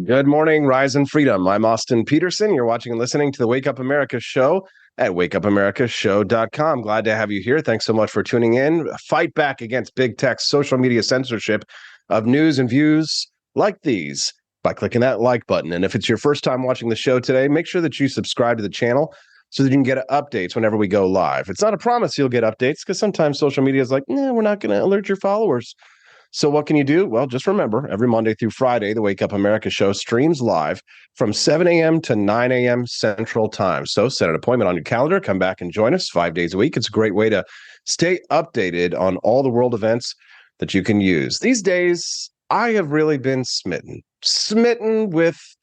Good morning, Rise and Freedom. I'm Austin Peterson. You're watching and listening to the Wake Up America show at wakeupAmericaShow.com. Glad to have you here. Thanks so much for tuning in. Fight back against big tech social media censorship of news and views like these by clicking that like button. And if it's your first time watching the show today, make sure that you subscribe to the channel so that you can get updates whenever we go live. It's not a promise you'll get updates because sometimes social media is like, nah, we're not going to alert your followers. So what can you do? Well, just remember, every Monday through Friday, the Wake Up America show streams live from 7 a.m. to 9 a.m. Central Time. So set an appointment on your calendar. Come back and join us 5 days a week. It's a great way to stay updated on all the world events that you can use. These days, I have really been smitten with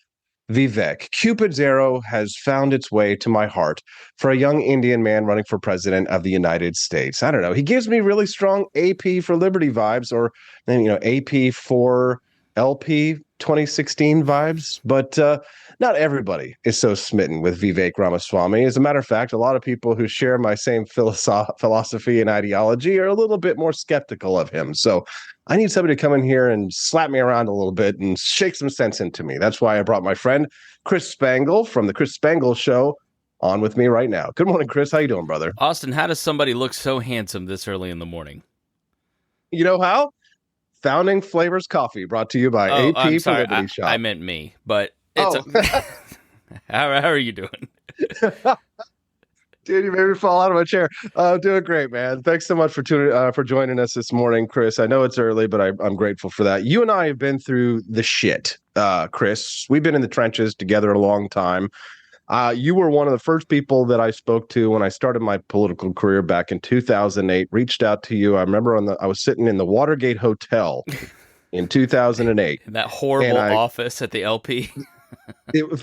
Vivek. Cupid's arrow has found its way to my heart for a young Indian man running for president of the United States. I don't know. He gives me really strong AP for Liberty vibes, or AP for LP 2016 vibes. But not everybody is so smitten with Vivek Ramaswamy. As a matter of fact, a lot of people who share my same philosophy and ideology are a little bit more skeptical of him. So I need somebody to come in here and slap me around a little bit and shake some sense into me. That's why I brought my friend Chris Spangle from the Chris Spangle Show on with me right now. Good morning, Chris. How you doing, brother? Austin, how does somebody look so handsome this early in the morning? You know how? Founding Flavors Coffee, brought to you by AP I'm for sorry. Liberty Shop. I meant me, but it's how are you doing? Dude, you made me fall out of my chair. Doing great, man. Thanks so much for joining us this morning, Chris. I know it's early, but I'm grateful for that. You and I have been through the shit, Chris. We've been in the trenches together a long time. You were one of the first people that I spoke to when I started my political career back in 2008. Reached out to you. I remember I was sitting in the Watergate Hotel in 2008. In that horrible office at the LP.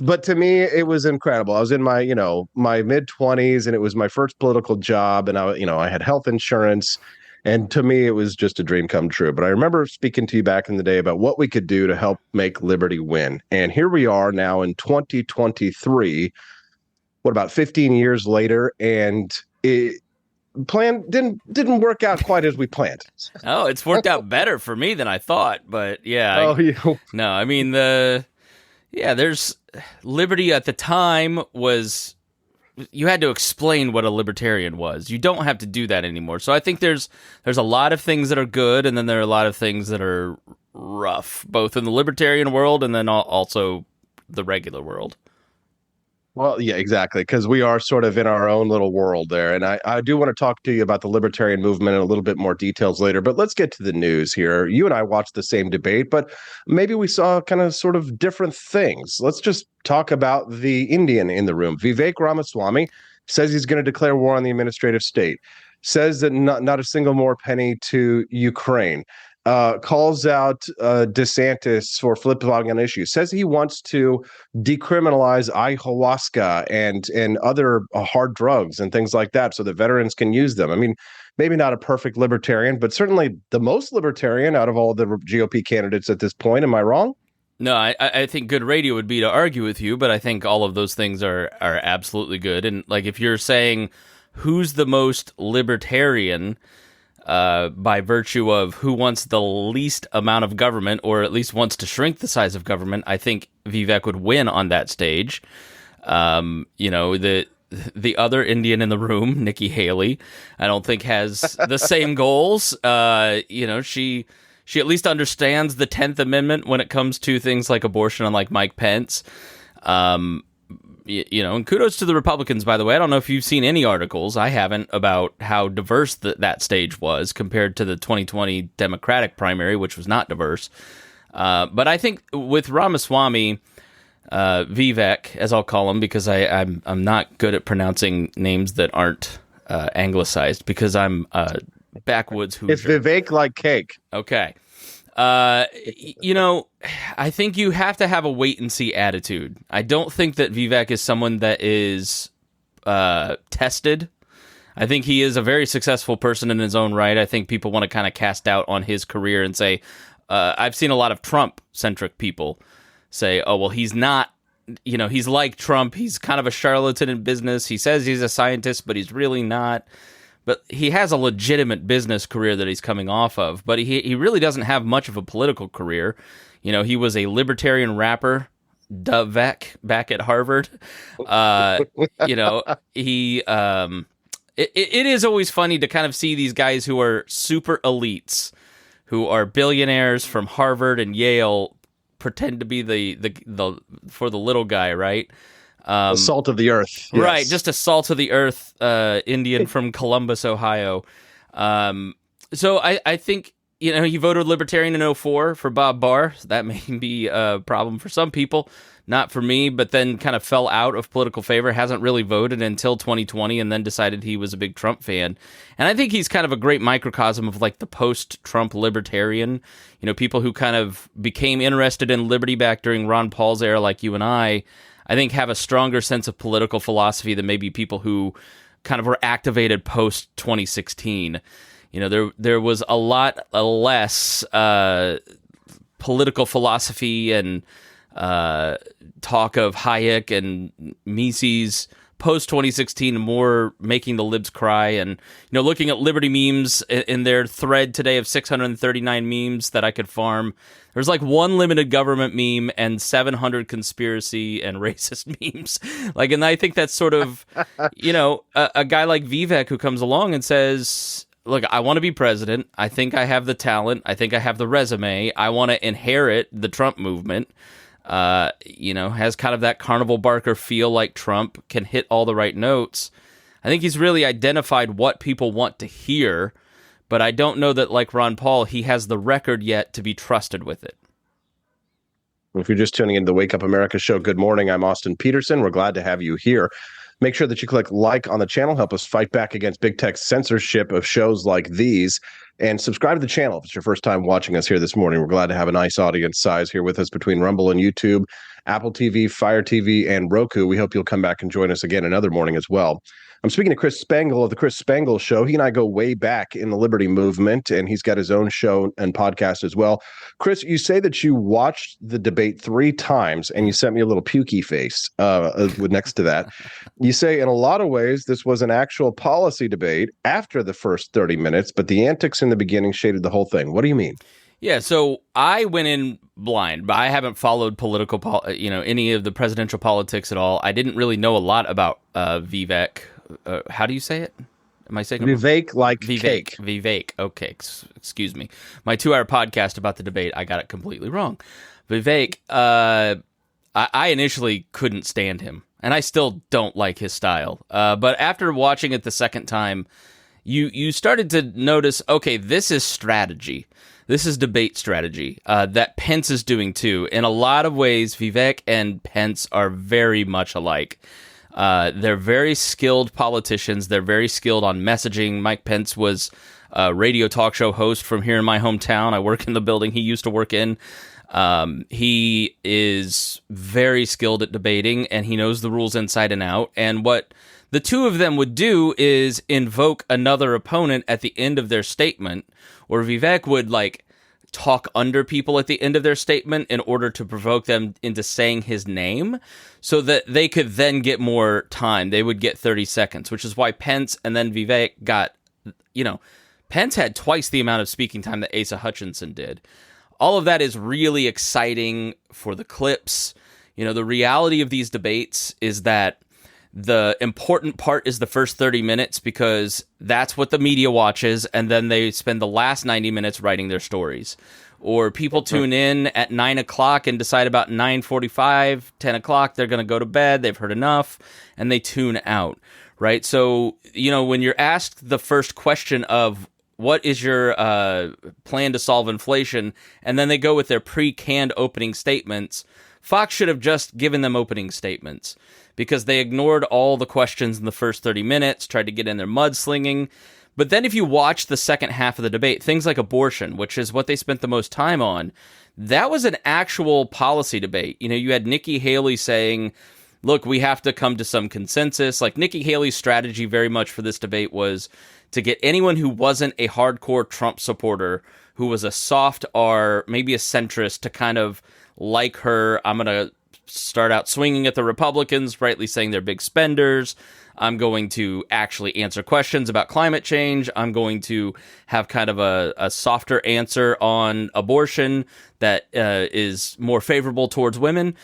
But to me, it was incredible. I was in my mid 20s, and it was my first political job, and I had health insurance, and to me, it was just a dream come true. But I remember speaking to you back in the day about what we could do to help make liberty win, and here we are now in 2023. What about 15 years later, and it didn't work out quite as we planned. Oh, it's worked out better for me than I thought, but yeah. No, I mean there's liberty at the time was you had to explain what a libertarian was. You don't have to do that anymore. So I think there's a lot of things that are good, and then there are a lot of things that are rough, both in the libertarian world and then also the regular world. Well, yeah, exactly, because we are sort of in our own little world there. And I do want to talk to you about the libertarian movement in a little bit more details later, but let's get to the news here. You and I watched the same debate, but maybe we saw kind of sort of different things. Let's just talk about the Indian in the room. Vivek Ramaswamy says he's going to declare war on the administrative state, says that not a single more penny to Ukraine. Calls out DeSantis for flip-flopping on issues, says he wants to decriminalize ayahuasca and other hard drugs and things like that so that veterans can use them. I mean, maybe not a perfect libertarian, but certainly the most libertarian out of all the GOP candidates at this point. Am I wrong? No, I think good radio would be to argue with you, but I think all of those things are absolutely good. And like if you're saying who's the most libertarian by virtue of who wants the least amount of government, or at least wants to shrink the size of government, I think Vivek would win on that stage. The other Indian in the room, Nikki Haley, I don't think has the same goals. She at least understands the 10th Amendment when it comes to things like abortion, unlike Mike Pence. And kudos to the Republicans, by the way. I don't know if you've seen any articles, I haven't, about how diverse that stage was compared to the 2020 Democratic primary, which was not diverse. But I think with Ramaswamy, Vivek, as I'll call him, because I'm not good at pronouncing names that aren't anglicized, because I'm backwoods Hoosier. It's Vivek like cake. Okay. I think you have to have a wait-and-see attitude. I don't think that Vivek is someone that is tested. I think he is a very successful person in his own right. I think people want to kind of cast doubt on his career and say, I've seen a lot of Trump-centric people say, oh, well, he's not, he's like Trump. He's kind of a charlatan in business. He says he's a scientist, but he's really not. but he has a legitimate business career that he's coming off of. But he really doesn't have much of a political career. You know, he was a libertarian rapper, Vivek, back at Harvard. You know, he. It is always funny to kind of see these guys who are super elites, who are billionaires from Harvard and Yale, pretend to be the for the little guy, right? The salt of the earth. Yes. Right, just a salt of the earth Indian from Columbus, Ohio. So I think, you know, he voted Libertarian in 2004 for Bob Barr. So that may be a problem for some people, not for me, but then kind of fell out of political favor, hasn't really voted until 2020, and then decided he was a big Trump fan. And I think he's kind of a great microcosm of like the post-Trump libertarian, you know, people who kind of became interested in liberty back during Ron Paul's era, like you and I think have a stronger sense of political philosophy than maybe people who kind of were activated post-2016. You know, there was a lot less political philosophy and talk of Hayek and Mises post-2016, more making the libs cry. And, you know, looking at Liberty memes in their thread today of 639 memes that I could farm, there's like one limited government meme and 700 conspiracy and racist memes. Like, and I think that's sort of, you know, a guy like Vivek who comes along and says, look, I want to be president. I think I have the talent. I think I have the resume. I want to inherit the Trump movement. You know, has kind of that Carnival Barker feel, like Trump, can hit all the right notes. I think he's really identified what people want to hear, but I don't know that, like Ron Paul, he has the record yet to be trusted with it. If you're just tuning into the Wake Up America show, good morning. I'm Austin Peterson. We're glad to have you here. Make sure that you click like on the channel. Help us fight back against big tech censorship of shows like these. And subscribe to the channel if it's your first time watching us here this morning. We're glad to have a nice audience size here with us between Rumble and YouTube, Apple TV, Fire TV, and Roku. We hope you'll come back and join us again another morning as well. I'm speaking to Chris Spangle of the Chris Spangle Show. He and I go way back in the Liberty movement, and he's got his own show and podcast as well. Chris, you say that you watched the debate 3 times, and you sent me a little pukey face next to that. You say, in a lot of ways, this was an actual policy debate after the first 30 minutes, but the antics in the beginning shaded the whole thing. What do you mean? Yeah, so I went in blind, but I haven't followed any of the presidential politics at all. I didn't really know a lot about Vivek. How do you say it? Am I saying Vivek, like Vivek? Cake. Vivek. Okay, excuse me. My 2-hour podcast about the debate, I got it completely wrong. Vivek. I initially couldn't stand him, and I still don't like his style. But after watching it the second time, you started to notice, okay, this is strategy. This is debate strategy that Pence is doing too. In a lot of ways, Vivek and Pence are very much alike. They're very skilled politicians. They're very skilled on messaging. Mike Pence was a radio talk show host from here in my hometown. I work in the building he used to work in. He is very skilled at debating, and he knows the rules inside and out. And what the two of them would do is invoke another opponent at the end of their statement, or Vivek would like talk under people at the end of their statement in order to provoke them into saying his name so that they could then get more time. They would get 30 seconds, which is why Pence and then Vivek got, Pence had twice the amount of speaking time that Asa Hutchinson did. All of that is really exciting for the clips. The reality of these debates is that the important part is the first 30 minutes because that's what the media watches, and then they spend the last 90 minutes writing their stories. Or people tune in at 9 o'clock and decide about 9:45, 10 o'clock, they're going to go to bed, they've heard enough, and they tune out, right? So, when you're asked the first question of what is your plan to solve inflation, and then they go with their pre-canned opening statements, Fox should have just given them opening statements, because they ignored all the questions in the first 30 minutes, tried to get in their mudslinging. But then if you watch the second half of the debate, things like abortion, which is what they spent the most time on, that was an actual policy debate. You had Nikki Haley saying, look, we have to come to some consensus. Like, Nikki Haley's strategy very much for this debate was to get anyone who wasn't a hardcore Trump supporter, who was a soft R, maybe a centrist, to kind of like her. I'm going to start out swinging at the Republicans, rightly saying they're big spenders. I'm going to actually answer questions about climate change. I'm going to have kind of a softer answer on abortion that is more favorable towards women.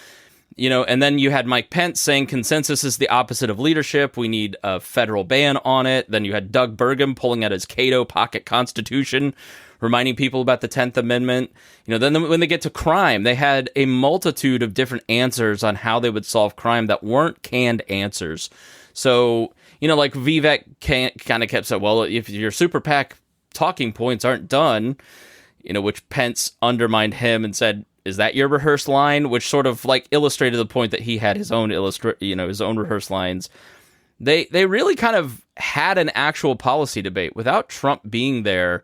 And then you had Mike Pence saying consensus is the opposite of leadership. We need a federal ban on it. Then you had Doug Burgum pulling out his Cato pocket constitution, reminding people about the 10th Amendment. Then when they get to crime, they had a multitude of different answers on how they would solve crime that weren't canned answers. So, like Vivek kind of kept saying, well, if your super PAC talking points aren't done, which Pence undermined him and said, is that your rehearsed line? Which sort of like illustrated the point that he had his own his own rehearsed lines. They really kind of had an actual policy debate. Without Trump being there,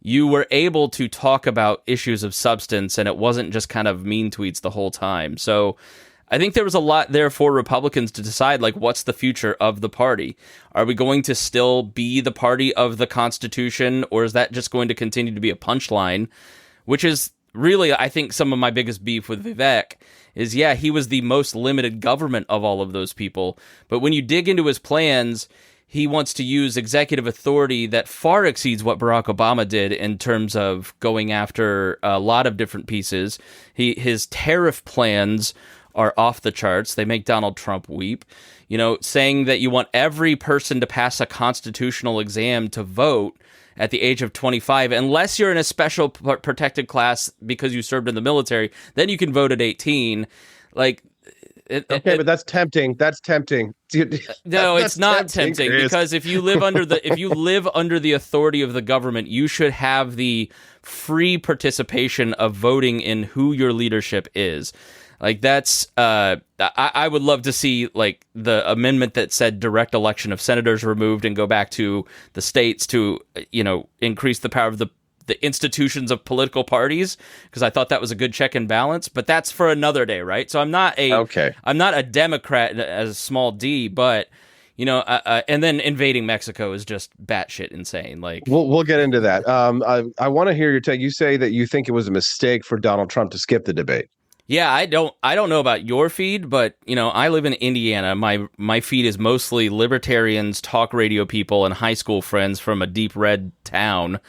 you were able to talk about issues of substance, and it wasn't just kind of mean tweets the whole time. So I think there was a lot there for Republicans to decide, like, what's the future of the party? Are we going to still be the party of the Constitution, or is that just going to continue to be a punchline? Which is really, I think, some of my biggest beef with Vivek is, he was the most limited government of all of those people. But when you dig into his plans, he wants to use executive authority that far exceeds what Barack Obama did in terms of going after a lot of different pieces. His tariff plans are off the charts. They make Donald Trump weep. Saying that you want every person to pass a constitutional exam to vote at the age of 25, unless you're in a special protected class because you served in the military, then you can vote at 18. But that's tempting. That's tempting. No, it's not tempting, because if you live under the authority of the government, you should have the free participation of voting in who your leadership is. Like, that's I would love to see, like, the amendment that said direct election of senators removed and go back to the states to, increase the power of the institutions of political parties, because I thought that was a good check and balance. But that's for another day, right? So I'm not a Democrat as a small d, but and then invading Mexico is just batshit insane. Like, we'll get into that. I want to hear your take. You say that you think it was a mistake for Donald Trump to skip the debate. Yeah, I don't know about your feed, but I live in Indiana. My feed is mostly libertarians, talk radio people, and high school friends from a deep red town.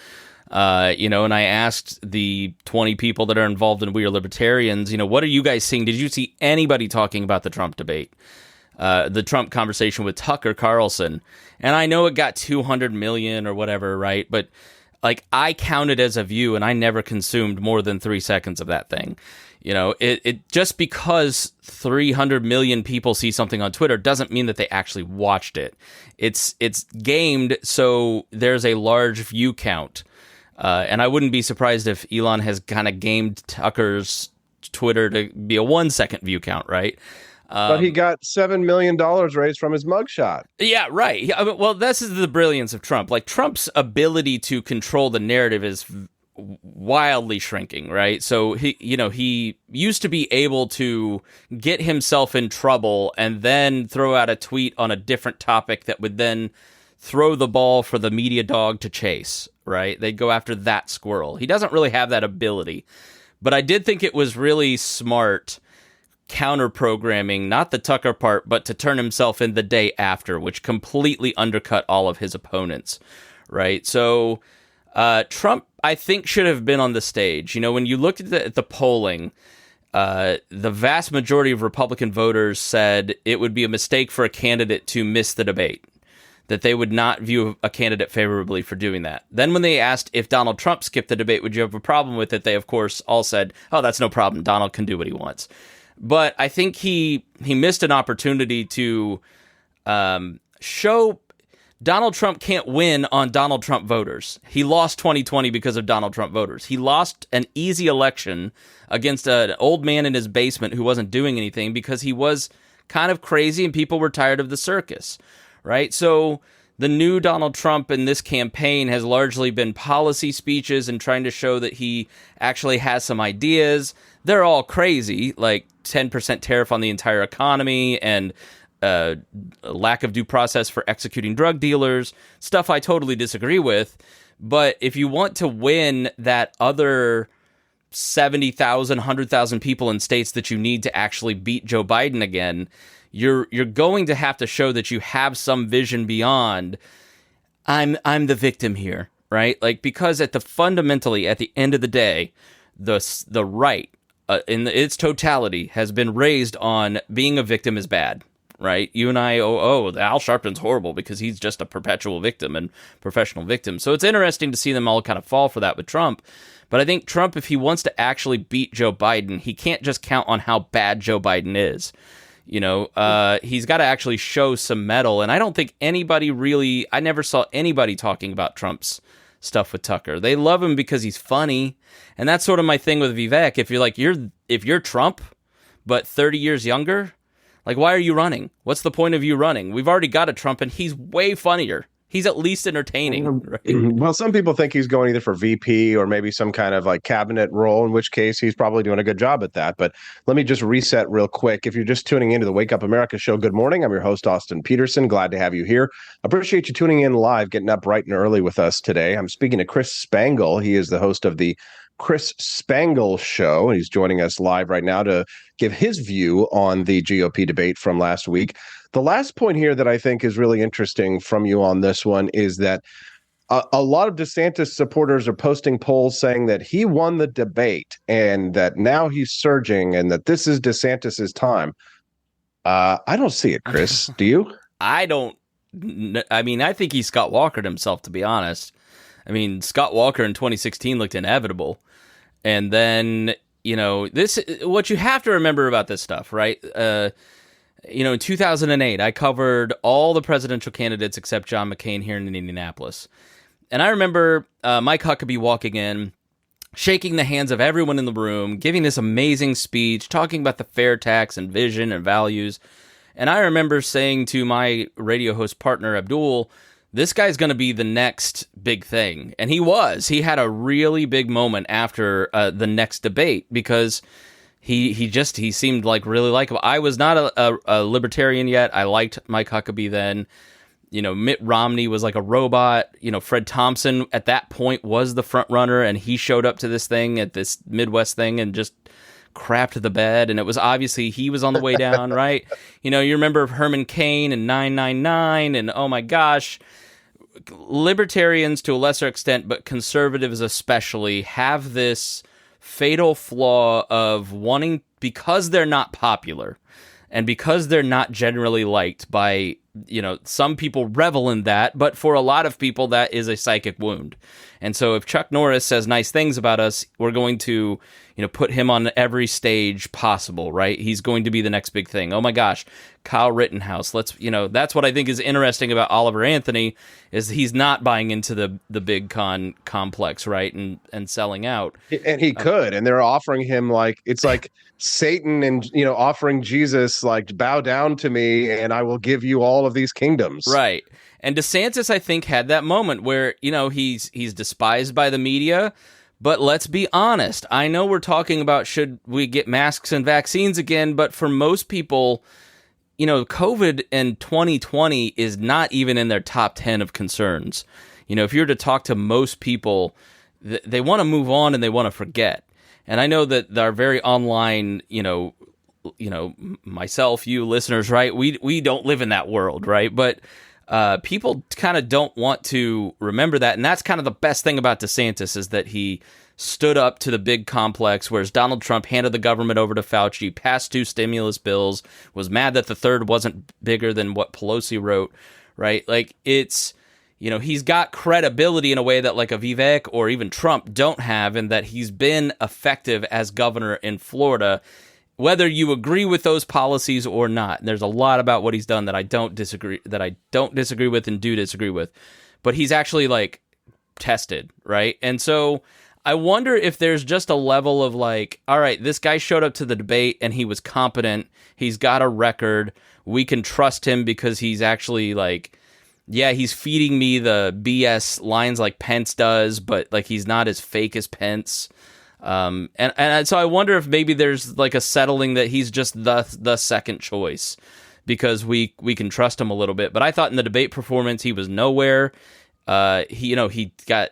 And I asked the 20 people that are involved in We Are Libertarians, what are you guys seeing? Did you see anybody talking about the Trump debate? The Trump conversation with Tucker Carlson? And I know it got 200 million or whatever, right? But like, I counted as a view, and I never consumed more than 3 seconds of that thing. It just because 300 million people see something on Twitter doesn't mean that they actually watched it. It's gamed, so there's a large view count. And I wouldn't be surprised if Elon has kind of gamed Tucker's Twitter to be a 1 second view count, right? But he got $7 million raised from his mugshot. Yeah, right. Well, this is the brilliance of Trump. Like, Trump's ability to control the narrative is wildly shrinking, right? So he used to be able to get himself in trouble and then throw out a tweet on a different topic that would then throw the ball for the media dog to chase, right? They'd go after that squirrel. He doesn't really have that ability. But I did think it was really smart counter programming, not the Tucker part, but to turn himself in the day after, which completely undercut all of his opponents, right? So Trump, I think, should have been on the stage. When you looked at the polling, the vast majority of Republican voters said it would be a mistake for a candidate to miss the debate, that they would not view a candidate favorably for doing that. Then when they asked if Donald Trump skipped the debate, would you have a problem with it? They, of course, all said, oh, that's no problem. Donald can do what he wants. But I think he missed an opportunity to show Donald Trump can't win on Donald Trump voters. He lost 2020 because of Donald Trump voters. He lost an easy election against an old man in his basement who wasn't doing anything because he was kind of crazy and people were tired of the circus, right? So the new Donald Trump in this campaign has largely been policy speeches and trying to show that he actually has some ideas. They're all crazy, like 10% tariff on the entire economy and lack of due process for executing drug dealers, stuff I totally disagree with. But if you want to win that other 70,000, 100,000 people in states that you need to actually beat Joe Biden again, you're going to have to show that you have some vision beyond I'm the victim here, right? Like, because fundamentally at the end of the day, the right in its totality has been raised on being a victim is bad, right? You and I, Al Sharpton's horrible because he's just a perpetual victim and professional victim. So it's interesting to see them all kind of fall for that with Trump. But I think Trump, if he wants to actually beat Joe Biden, he can't just count on how bad Joe Biden is. You know, he's got to actually show some mettle. And I don't think I never saw anybody talking about Trump's stuff with Tucker. They love him because he's funny. And that's sort of my thing with Vivek. If you're Trump, but 30 years younger, like, why are you running? What's the point of you running? We've already got a Trump, and he's way funnier. He's at least entertaining. Right? Well, some people think he's going either for VP or maybe some kind of like cabinet role, in which case he's probably doing a good job at that. But let me just reset real quick. If you're just tuning into the Wake Up America show, good morning. I'm your host, Austin Peterson. Glad to have you here. Appreciate you tuning in live, getting up bright and early with us today. I'm speaking to Chris Spangle. He is the host of the Chris Spangle Show. He's joining us live right now to give his view on the GOP debate from last week. The last point here that I think is really interesting from you on this one is that a lot of DeSantis supporters are posting polls saying that he won the debate and that now he's surging and that this is DeSantis's time. I don't see it, Chris. Do you? I don't. I mean, I think he Scott Walkered himself, to be honest. I mean, Scott Walker in 2016 looked inevitable. And then, you know, what you have to remember about this stuff, right? You know, in 2008, I covered all the presidential candidates except John McCain here in Indianapolis. And I remember Mike Huckabee walking in, shaking the hands of everyone in the room, giving this amazing speech, talking about the fair tax and vision and values. And I remember saying to my radio host partner, Abdul, this guy's going to be the next big thing. And he was. He had a really big moment after the next debate because he seemed like really likable. I was not a libertarian yet. I liked Mike Huckabee then. You know, Mitt Romney was like a robot. You know, Fred Thompson at that point was the front runner, and he showed up to this thing at this Midwest thing and just crapped the bed. And it was obviously he was on the way down, right? You know, you remember Herman Cain and 999, and oh my gosh, libertarians to a lesser extent, but conservatives especially, have this fatal flaw of wanting, because they're not popular and because they're not generally liked by, you know, some people revel in that, but for a lot of people that is a psychic wound. And so if Chuck Norris says nice things about us, we're going to, you know, put him on every stage possible, right? He's going to be the next big thing. Oh my gosh, Kyle Rittenhouse. That's what I think is interesting about Oliver Anthony, is he's not buying into the big complex, right? And selling out. And he could, and they're offering him it's like Satan and, you know, offering Jesus, like, bow down to me and I will give you all of these kingdoms. Right. And DeSantis, I think, had that moment where, you know, he's despised by the media. But let's be honest. I know we're talking about should we get masks and vaccines again, but for most people, you know, COVID in 2020 is not even in their top 10 of concerns. You know, if you were to talk to most people, they want to move on and they want to forget. And I know that our very online, you know, myself, you listeners, right? We don't live in that world, right? But people kind of don't want to remember that. And that's kind of the best thing about DeSantis, is that he stood up to the big complex, whereas Donald Trump handed the government over to Fauci, passed 2 stimulus bills, was mad that the third wasn't bigger than what Pelosi wrote, right? Like, it's, you know, he's got credibility in a way that like a Vivek or even Trump don't have, and that he's been effective as governor in Florida, whether you agree with those policies or not. There's a lot about what he's done that I don't disagree with and do disagree with, but he's actually like tested, right? And so I wonder if there's just a level of like, all right, this guy showed up to the debate and he was competent. He's got a record. We can trust him because he's actually like, yeah, he's feeding me the BS lines like Pence does, but like he's not as fake as Pence. And so I wonder if maybe there's like a settling that he's just the second choice because we can trust him a little bit. But I thought in the debate performance he was nowhere. He got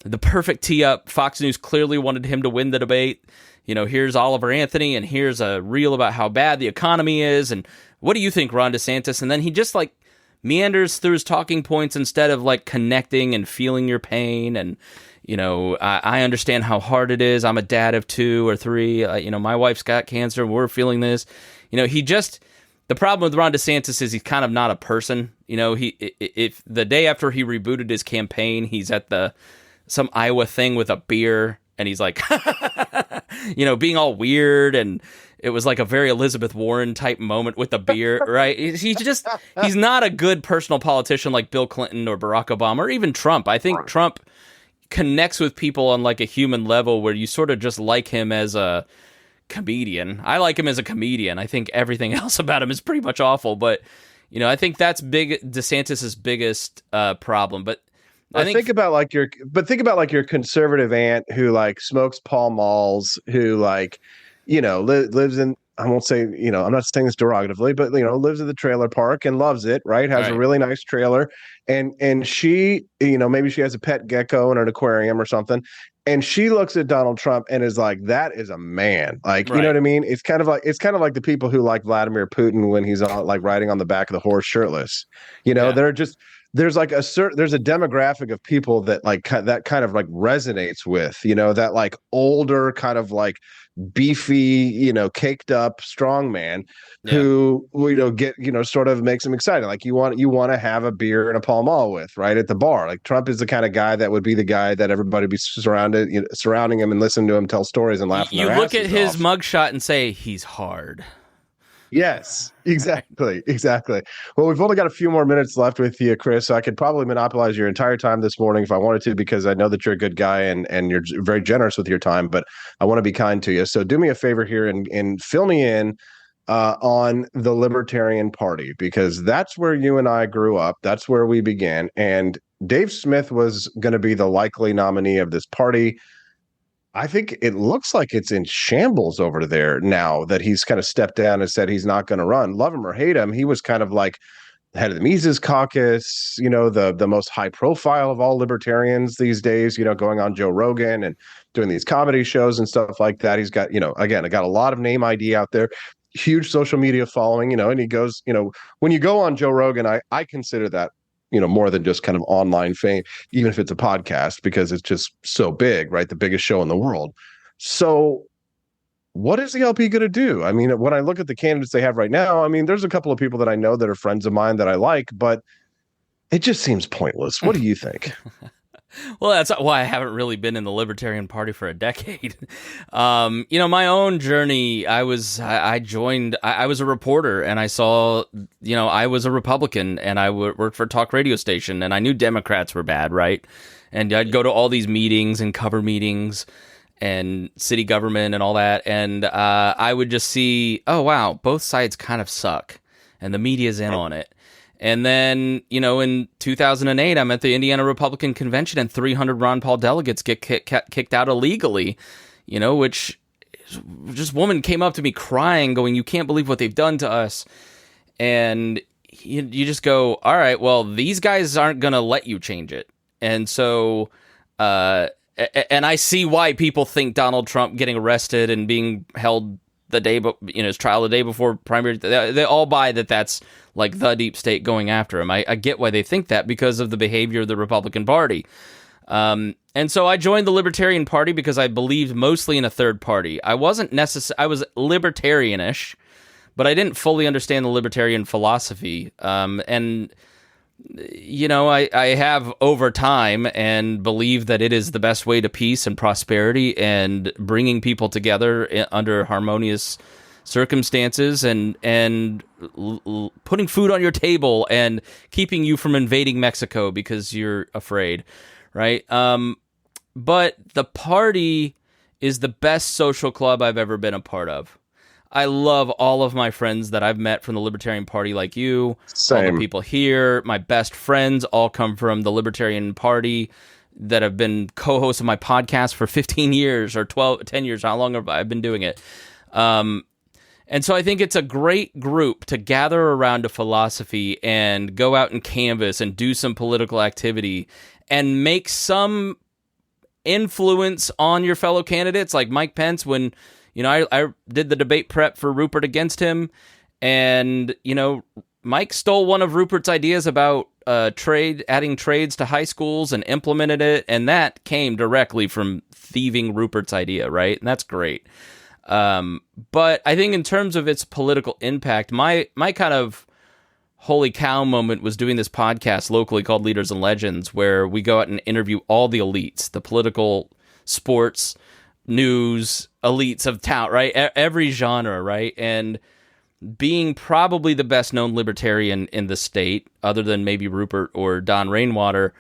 the perfect tee up. Fox News clearly wanted him to win the debate. Here's Oliver Anthony, and here's a reel about how bad the economy is, and what do you think, Ron DeSantis? And then he just meanders through his talking points instead of connecting and feeling your pain. And I understand how hard it is. I'm a dad of 2 or 3. My wife's got cancer. We're feeling this. The problem with Ron DeSantis is he's kind of not a person. If the day after he rebooted his campaign, he's at some Iowa thing with a beer, and he's being all weird, and it was like a very Elizabeth Warren type moment with the beer, right? He's not a good personal politician like Bill Clinton or Barack Obama or even Trump. I think Trump connects with people on a human level where you sort of just like him as a comedian. I like him as a comedian. I think everything else about him is pretty much awful, but I think that's DeSantis's biggest problem. But think about your conservative aunt who smokes Pall Malls, who lives in, I won't say, I'm not saying this derogatively, but lives at the trailer park and loves it, right? Has a really nice trailer, and she, maybe she has a pet gecko in an aquarium or something, and she looks at Donald Trump and is like, that is a man. You know what I mean? It's kind of like the people who like Vladimir Putin when he's on, riding on the back of the horse shirtless. They're just, there's a demographic of people that that kind of resonates with, that older kind of beefy, caked up strong man who get sort of makes him excited. You want to have a beer and a Pall Mall with, right, at the bar. Trump is the kind of guy that would be the guy that everybody would be surrounding him and listening to him tell stories and laughing. You look at his mugshot and say he's hard. Yes, exactly. Well, we've only got a few more minutes left with you, Chris. So I could probably monopolize your entire time this morning if I wanted to, because I know that you're a good guy and you're very generous with your time, but I want to be kind to you. So do me a favor here and fill me in on the Libertarian Party, because that's where you and I grew up. That's where we began. And Dave Smith was going to be the likely nominee of this party. I think it looks like it's in shambles over there now that he's kind of stepped down and said he's not going to run. Love him or hate him, he was kind of head of the Mises Caucus, the most high profile of all libertarians these days, going on Joe Rogan and doing these comedy shows and stuff like that. He's got, again, I got a lot of name ID out there, huge social media following, and he goes, when you go on Joe Rogan, I consider that, more than just kind of online fame, even if it's a podcast, because it's just so big, right? The biggest show in the world. So what is the LP going to do? I mean, when I look at the candidates they have right now, I mean, there's a couple of people that I know that are friends of mine that I like, but it just seems pointless. What do you think? Well, that's why I haven't really been in the Libertarian Party for a decade. My own journey, I was a reporter, and I saw, I was a Republican, and I worked for a talk radio station, and I knew Democrats were bad, right? And I'd go to all these meetings and cover meetings and city government and all that, and I would just see, oh, wow, both sides kind of suck, and the media's in on it. And then, in 2008, I'm at the Indiana Republican Convention, and 300 Ron Paul delegates get kicked out illegally, which this woman came up to me crying, going, "You can't believe what they've done to us." And you just go, all right, well, these guys aren't going to let you change it. And so, and I see why people think Donald Trump getting arrested and being held the day, his trial the day before primary, they all buy that that's the deep state going after him. I get why they think that, because of the behavior of the Republican Party. And so I joined the Libertarian Party because I believed mostly in a third party. I wasn't I was libertarianish, but I didn't fully understand the libertarian philosophy. I have over time and believe that it is the best way to peace and prosperity and bringing people together under harmonious circumstances and putting food on your table and keeping you from invading Mexico because you're afraid, right? But the party is the best social club I've ever been a part of. I love all of my friends that I've met from the Libertarian Party, like you. Same. All the people here, my best friends, all come from the Libertarian Party that have been co-hosts of my podcast for 15 years or 10 years. How long have I been doing it? And so I think it's a great group to gather around a philosophy and go out and canvass and do some political activity and make some influence on your fellow candidates, like Mike Pence, when, I did the debate prep for Rupert against him, and, Mike stole one of Rupert's ideas about adding trades to high schools and implemented it, and that came directly from thieving Rupert's idea, right? And that's great. But I think in terms of its political impact, my kind of holy cow moment was doing this podcast locally called Leaders and Legends, where we go out and interview all the elites, the political, sports, news elites of town, right? Every genre, right? And being probably the best known libertarian in the state, other than maybe Rupert or Don Rainwater,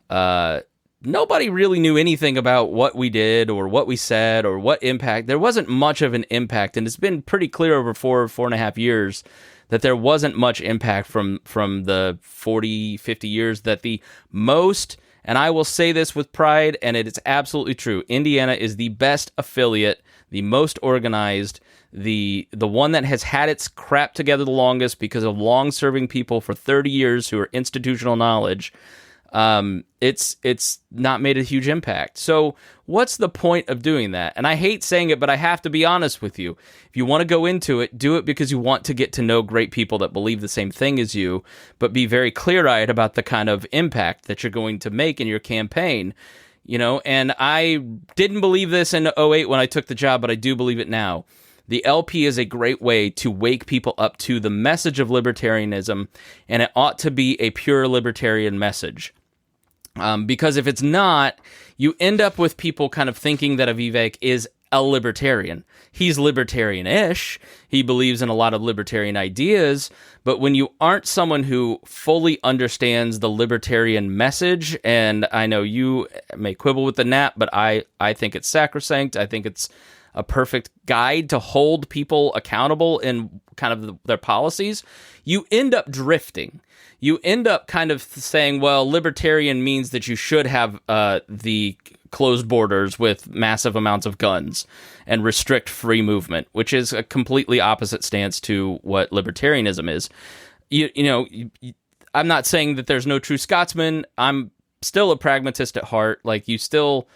nobody really knew anything about what we did or what we said or what impact. There wasn't much of an impact, and it's been pretty clear over 4.5 years that there wasn't much impact from the 40, 50 years that the most, and I will say this with pride, and it is absolutely true, Indiana is the best affiliate, the most organized, the one that has had its crap together the longest because of long-serving people for 30 years who are institutional knowledge. It's not made a huge impact. So what's the point of doing that? And I hate saying it, but I have to be honest with you. If you want to go into it, do it because you want to get to know great people that believe the same thing as you, but be very clear-eyed about the kind of impact that you're going to make in your campaign. And I didn't believe this in 2008 when I took the job, but I do believe it now. The LP is a great way to wake people up to the message of libertarianism, and it ought to be a pure libertarian message. Because if it's not, you end up with people kind of thinking that a Vivek is a libertarian. He's libertarian-ish. He believes in a lot of libertarian ideas. But when you aren't someone who fully understands the libertarian message, and I know you may quibble with the NAP, but I think it's sacrosanct. I think it's a perfect guide to hold people accountable in kind of their policies, you end up drifting. You end up kind of saying, well, libertarian means that you should have the closed borders with massive amounts of guns and restrict free movement, which is a completely opposite stance to what libertarianism is. I'm not saying that there's no true Scotsman. I'm still a pragmatist at heart. Like, you still,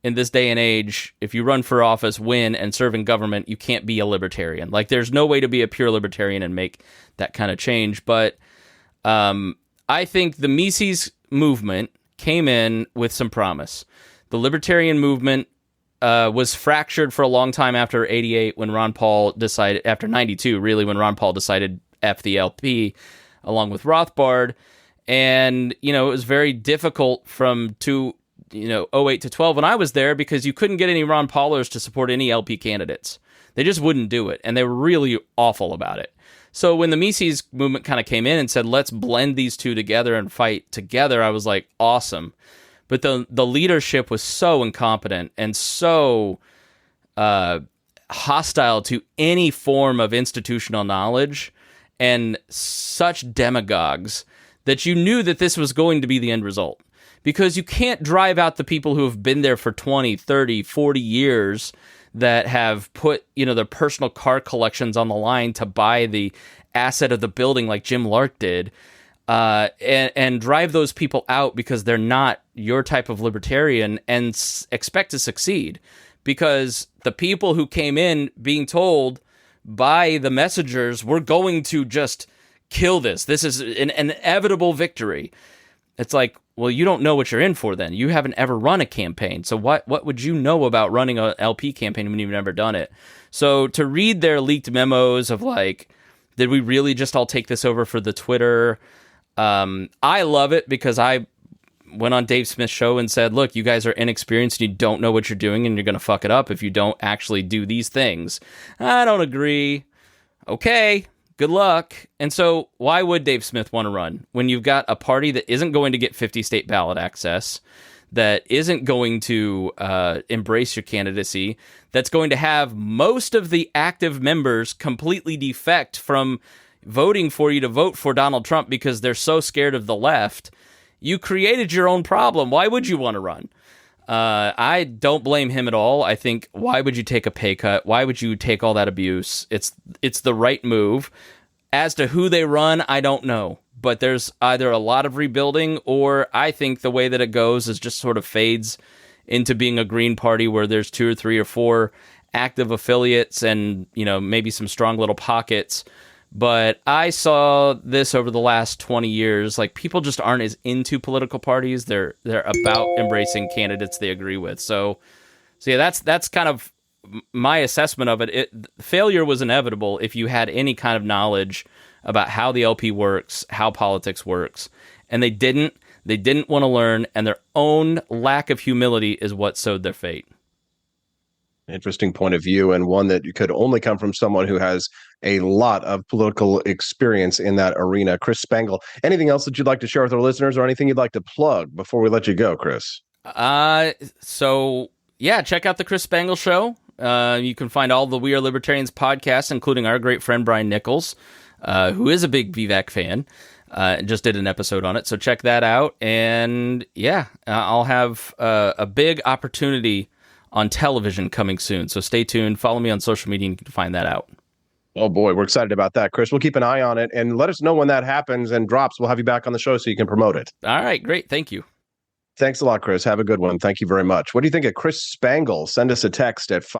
in this day and age, if you run for office, win, and serve in government, you can't be a libertarian. Like, there's no way to be a pure libertarian and make that kind of change. But I think the Mises movement came in with some promise. The libertarian movement was fractured for a long time after 88 when Ron Paul decided, after 92 really, when Ron Paul decided F the LP along with Rothbard. And, it was very difficult from 08 to 12 when I was there, because you couldn't get any Ron Paulers to support any LP candidates. They just wouldn't do it, and they were really awful about it. So when the Mises movement kind of came in and said, let's blend these two together and fight together, I was like, awesome. But the leadership was so incompetent and so hostile to any form of institutional knowledge, and such demagogues, that you knew that this was going to be the end result. Because you can't drive out the people who have been there for 20, 30, 40 years that have put, their personal car collections on the line to buy the asset of the building like Jim Lark did, and drive those people out because they're not your type of libertarian, and expect to succeed. Because the people who came in being told by the messengers, we're going to just kill this. This is an inevitable victory. It's like, well, you don't know what you're in for then. You haven't ever run a campaign. So what would you know about running an LP campaign when you've never done it? So to read their leaked memos of like, did we really just all take this over for the Twitter? I love it because I went on Dave Smith's show and said, look, you guys are inexperienced and you don't know what you're doing, and you're going to fuck it up if you don't actually do these things. I don't agree. Okay. Good luck. And so why would Dave Smith want to run when you've got a party that isn't going to get 50 state ballot access, that isn't going to embrace your candidacy, that's going to have most of the active members completely defect from voting for you to vote for Donald Trump because they're so scared of the left? You created your own problem. Why would you want to run? I don't blame him at all. I think, why would you take a pay cut? Why would you take all that abuse? It's the right move. As to who they run, I don't know. But there's either a lot of rebuilding, or I think the way that it goes is just sort of fades into being a Green Party where there's 2 or 3 or 4 active affiliates and, maybe some strong little pockets. But I saw this over the last 20 years. Like, people just aren't as into political parties. They're about embracing candidates they agree with. So yeah, that's kind of my assessment of it. Failure was inevitable if you had any kind of knowledge about how the LP works, how politics works. And they didn't want to learn, and their own lack of humility is what sowed their fate. Interesting point of view, and one that could only come from someone who has a lot of political experience in that arena. Chris Spangle, anything else that you'd like to share with our listeners, or anything you'd like to plug before we let you go, Chris? So yeah, check out the Chris Spangle Show. You can find all the We Are Libertarians podcasts, including our great friend Brian Nichols, who is a big Vivek fan. Just did an episode on it, so check that out. And yeah, I'll have a big opportunity on television coming soon. So stay tuned. Follow me on social media and you can find that out. Oh boy, we're excited about that, Chris. We'll keep an eye on it and let us know when that happens and drops. We'll have you back on the show so you can promote it. All right, great. Thank you. Thanks a lot, Chris. Have a good one. Thank you very much. What do you think of Chris Spangle? Send us a text at